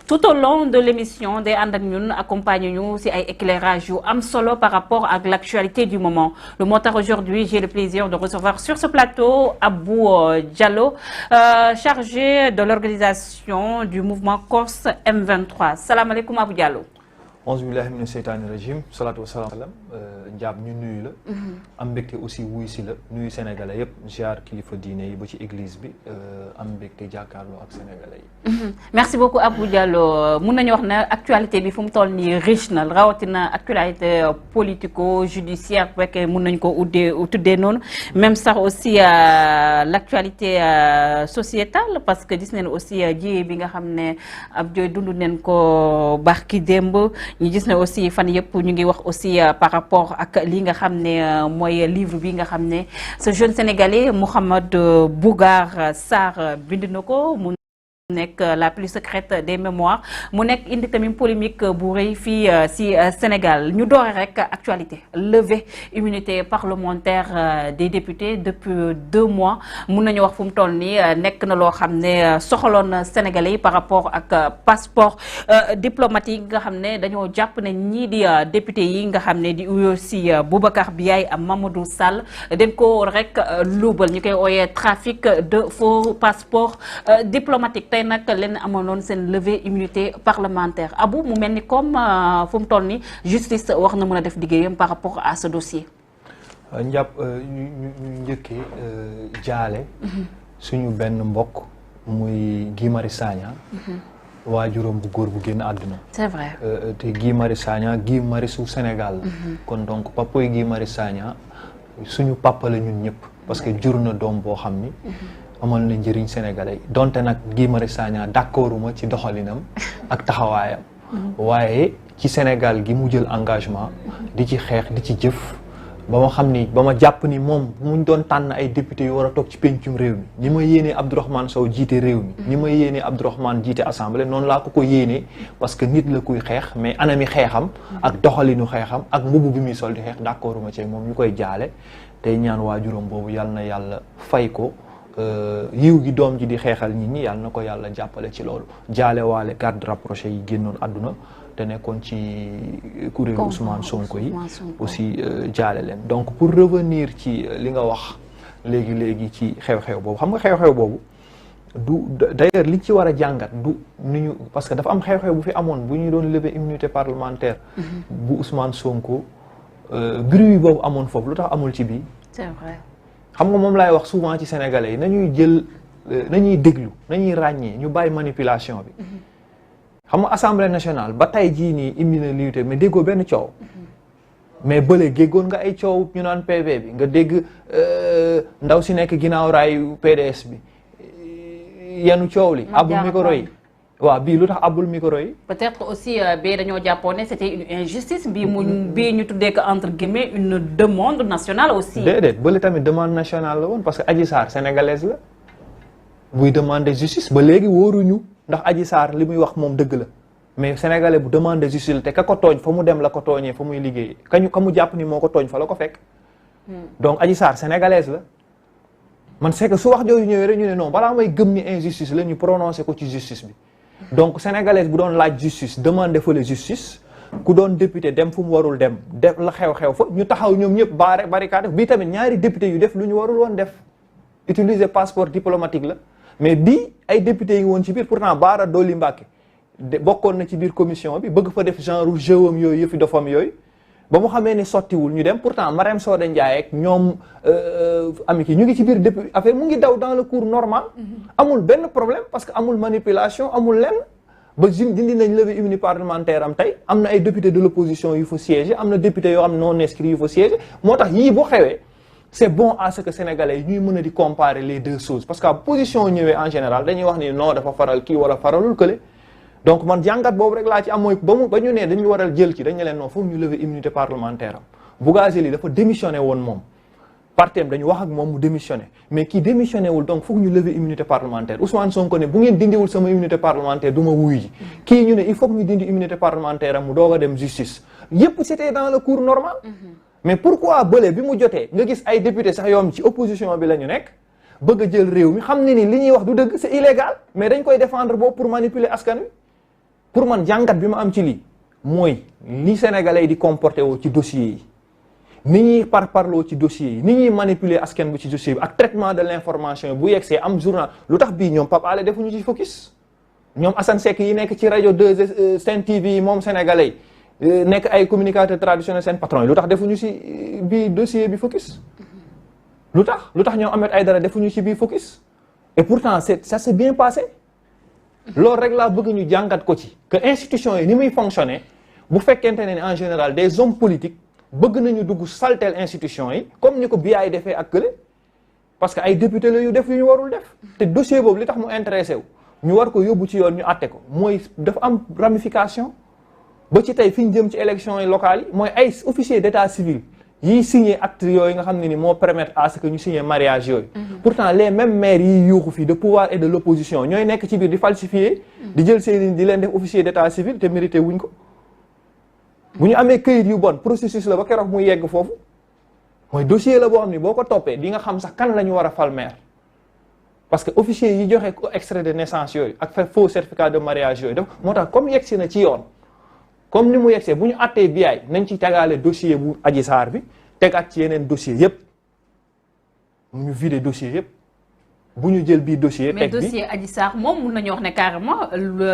Tout au long de l'émission day ànd ak ñun accompagne ñu ci ay éclairage yu am solo par rapport à l'actualité du moment. Le monteur aujourd'hui, j'ai le plaisir de recevoir sur ce plateau Abou Diallo, chargé de l'organisation du mouvement Corse M23. Salam alaikum Abou Diallo. Auzu billahi mina sheytaani rajim salaatu wa salaam Ndiab ñu nuyu la. am mbégte aussi wuy si la nuyu sénégalais yëpp ziar kilifa diine yi ba ci église bi am mbégte jàkkaarloo ak sénégalais yi. Merci beaucoup Abou Diallo mun nañu wax ne actualité bi fu mu toll nii riche na rawatina actualité politico judiciaire bu fekkee mun nañu ko tuddee noonu même sax aussi l'actualité sociétale parce que gis nañu aussi ji bi nga xam ne ab jooy dund neen ko barki démb. ñu gis ne aussi fan yëpp ñu ngi wax aussi par rapport ak li nga xam ne mooy livre bi nga xam ne ce jeune sénégalais Mouhamed Bougar Sarr bind na ko mu nekk la plus secrète des mémoires mu nekk indi tamit polémique bu rëy fii ci Sénégal ñu doore rek actualité levée immunité parlementaire des députés depuis 2 mois mun nañu wax fu mu toll nii nekk na loo xam ne soxaloon Sénégalais yi par rapport ak passeport diplomatique nga xam ne dañoo jàpp ne ñii di député yi nga xam ne di uyoo ci Boubacar Biaye ak Mamadou Sall dañ ko rek luubal ñu koy ooyee trafic de faux passeport diplomatique tey nag leen amoon seen levée immunité parlementaire Abou mu mel ni comme fu mu toll ni justice wax na mën a def liggéeyam par rapport à ce dossier. Ndiab ñu njëkkee jaale suñu benn mbokk muy Guy Marius Sagna waajuram bu góor bu génn àdduna. C'est vrai. te Guy Marius Sagna Guy Marius su Sénégal la. kon donc papoy Guy Marius Sagna suñu papa la ñun ñëpp parce que jur na doom boo xam ni. amal na njëriñ sénégalais donte nag Guy Marius Sagna d'accorduma ci doxalinam ak taxawaayam waaye ci Sénégal gi mu jël engagement di ci xeex di ci jëf ba ma xam ni ba ma jàpp ni moom muñ doon tànn ay député yu war a toog ci pencum réew mi ni ma yéenee Abdourahmane Sow jiite réew mi ni ma yéenee Abdourahmane jiite assemblée noonu laa ko yéenee parce que nit la kuy xeex mais anami xeexam ak doxalinu xeexam ak mbubu bi muy sol di xeex d'accorduma ci moom ñu koy jaale tey ñaan waajuram boobu yàlla na yàlla fay ko yiw gi doom ji di xeexal nit ñi yàlla na ko yàlla jàppale ci loolu jaale waale garde rapproché yi génnoon àdduna te nekkoon ci kuréelu Ousmane Sonko yi aussi jaale leen donc pour revenir ci li nga wax léegi ci xew-xew boobu xam nga xew-xew boobu du d'ailleurs liñ ci war a jàngat du ni ñu parce que dafa am xew-xew bu fi amoon bu ñu doon lever immunité parlementaire bu Ousmane Sonko bruit boobu amoon foofu lu tax amul ci bii c'est vrai. xam nga moom laay wax souvent ci sénégalais yi nañuy déglu nañuy ràññee ñu bàyyi manipulation bi xam nga assemblée nationale ba tey jii nii immunité mais déggoo benn coow mais bële géggoon nga ay coow ñu naan PV bi nga dégg ndaw si nekk ginnaaw raayu PDS bi yenu coow li abul micro yi waaw bii lu tax abul micro yi peut-être aussi bii dañoo jàppoon ne c'était une injustice bii ñu tuddee que entre guillemets une demande nationale aussi. déedéet bële tamit demande nationale la woon parce que Adji Sarr sénégalaise la buy demander justice ba léegi wóoruñu ndax Adji Sarr li muy wax moom dëgg la mais sénégalais bu demander justice la te ka ko tooñ fa mu dem la ko tooñee fa muy liggéeyee ka mu jàpp ni moo ko tooñ fa la ko fekk. donc Adji Sarr sénégalaise la. man c'est que su wax jooju ñëwee rek ñu ne non balaa may gëm ni injustice la ñu prononcé ko ci justice bi. donc sénégalaise bu doon laaj justice demandé fa la justice ku doon député dem fu mu warul dem def la xew-xew fa ñu taxaw ñoom ñëpp barricade bii tamit ñaari député yu def lu ñu warul woon def utiliser passeport diplomatique la mais bii ay député yi woon ci biir pourtant Bara Dolly Mbacké bokkoon na ci biir commission bi bëgg fa def genre jeuam yooyu yëfi dofam yooyu ba mu xamee ni sottiwul ñu dem pourtant Marème Soda Ndiaye ak ñoom ami ki ñu ngi ci biir depuis affaire mu ngi daw dans le cours normal amul benn problème parce que amul manipulation amul lenn ba dindi nañ levée immunité parlementaire am tey am na ay députés de l'opposition yu fa siéger am na députés yoo xam non inscrits yu fa siéger moo tax yii bu xewee c'est bon à ce que sénégalais yi ñuy mën a di comparer les deux choses parce que position ñëwee en général dañuy wax ni non dafa faral kii wala faralul kële donc man jàngat boobu rek laa ci am mooy ba ñu ne dañu waral jël ci dañu leen non foog ñu lever immunité parlementaire am Bougazelli dafa démissionné woon moom partem dañu wax ak moom mu démissionné mais kii démissionné wul donc foog ñu lever immunité parlementaire Ousmane Sonko ne bu ngeen dindiwul sama immunité parlementaire du ma wuyu ji kii ñu ne il faut que ñu dindi immunité parlementaire am mu doog a dem justice yépp c'était dans le cours normal mais pourquoi bële bi mu jotee nga gis ay député sax yoom ci opposition bi la ñu nekk bëgg a jël réew mi xam ne ni li ñuy wax du dëgg c'est illégal mais dañ koy défendre boobu pour manipuler askan wi. pour man jàngat bi ma am ci lii mooy li sénégalais yi di comporté woo ci dossiers yi ni ñuy parparloo ci dossiers yi ni ñuy manipuler askan bi ci dossier bi ak traitement de l'information yi bu yegsee am journal lu tax bii ñoom Pape Alé defuñu ci focus ñoom Assane Seck yi nekk ci rajo 2 Sen TV yi moom sénégalais yi nekk ay communicateurs traditionnels seen patron yi lu tax defuñu ci bii dossier bi focus lu tax ñoom Ahmed Aïdara defuñu ci bii focus et pourtant ça s'est bien passé loolu rek laa bëgg ñu jàngat ko ci que institution yi ni muy fonctionner bu fekkente ne en général des hommes politiques bëgg nañu dugg saltel institution yi comme ni ko biyaay defee ak kële parce que ay député la yu def yu ñu warul def te dossier boobu li tax mu intéressé wu ñu war ko yóbbu ci yoon ñu àtte ko mooy dafa am ramification ba ci tey fi ñu jëm ci élection yi locales yi mooy ay officier d'état civil yiy signé acte yooyu nga xam ne ni moo permettre à ce que ñu signé mariage yooyu pourtant les mêmes maires yiy yuuxu fii de pouvoir et de l'opposition ñooy nekk ci biir di falsifier di jël seen di leen def officier d'état civil te mérité wuñ ko bu ñu amee këyit yu bon processus la ba keroog muy yegg foofu mooy dossier la boo xam ne boo ko toppee di nga xam sax kan la ñu war a fal maire parce que officier yi joxe extrait de naissance yooyu ak faux certificat de mariage yooyu daf moo tax comme yegsi na ci yoon comme ni mu yegsee bu ñu attee biyaay nañ ci tegaale dossier bu Adji Sarr bi tegaat ci yeneen dossier yépp ñu vider dossier yépp bu ñu jël bii dossier teg bi mais dossier Adji Sarr moom mun nañu wax ne carrément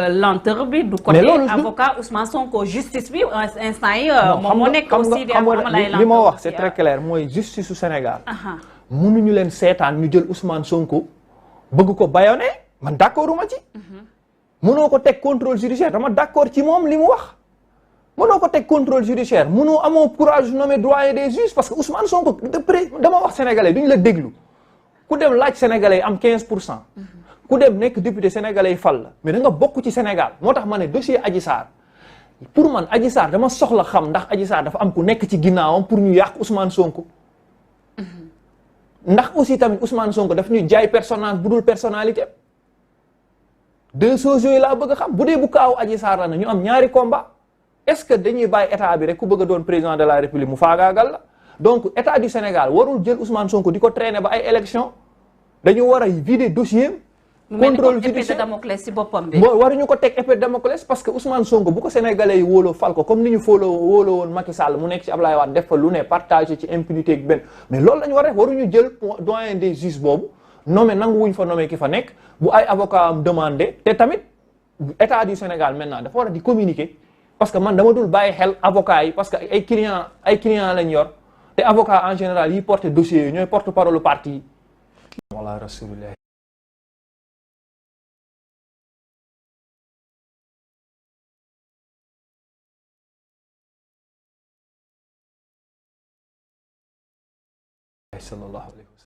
lenteur bi du côté avocat Ousmane Sonko justice bi instant yi moom moo nekk aussi di amal ay li ma wax c'est très clair mooy justice su Sénégal mënuñu leen seetaan ñu jël Ousmane Sonko bëgg ko bâillonner man d'accorduma ci mënoo ko teg contrôle judiciaire dama d'accord ci moom li mu wax mënoo ko teg contrôle judiciaire mënoo amoo courage nommer doyen des juges parce que Ousmane Sonko dama wax sénégalais duñu la déglu ku dem laaj sénégalais am 15% ku dem nekk député sénégalais fal la mais da nga bokk ci Sénégal moo tax ma ne dossier Adji Sarr pour man Adji Sarr dama soxla xam ndax Adji Sarr dafa am ku nekk ci ginnaawam pour ñu yàq Ousmane Sonko ndax aussi tamit Ousmane Sonko daf ñuy jaay personnage bu dul personnalité deux choses yooyu laa bëgg a xam bu dee bu kaaw Adji Sarr la na ñu am ñaari combat est-ce que dañuy bàyyi état bi rek ku bëgg a doon président de la République mu faagaagal la donc état du Sénégal warul jël Ousmane Sonko di ko traîner ba ay élection dañu war a vider dossier contrôle judiciaire Damoclès ci boppam bi waruñu ko teg épée de Damoclès parce que Ousmane Sonko bu ko sénégalais yi wóoloo fal ko comme ni ñu wóoloo woon Macky Sall mu nekk ci Ablaye Wade def fa lu ne partagé ci impunité ak benn mais loolu la ñu war a def waruñu jël doyen des juges boobu nommé nangu wuñ fa nommé ki fa nekk bu ay avocat am demandé te tamit état du Sénégal maintenant dafa war a di communiquer parce que man dama dul bàyyi xel avocat yi parce que ay clients lañ yor te avocat en général yi porté dossiers yi ñooy porte parole parti yi wala rasulillah sallallahu alayhi wa sallam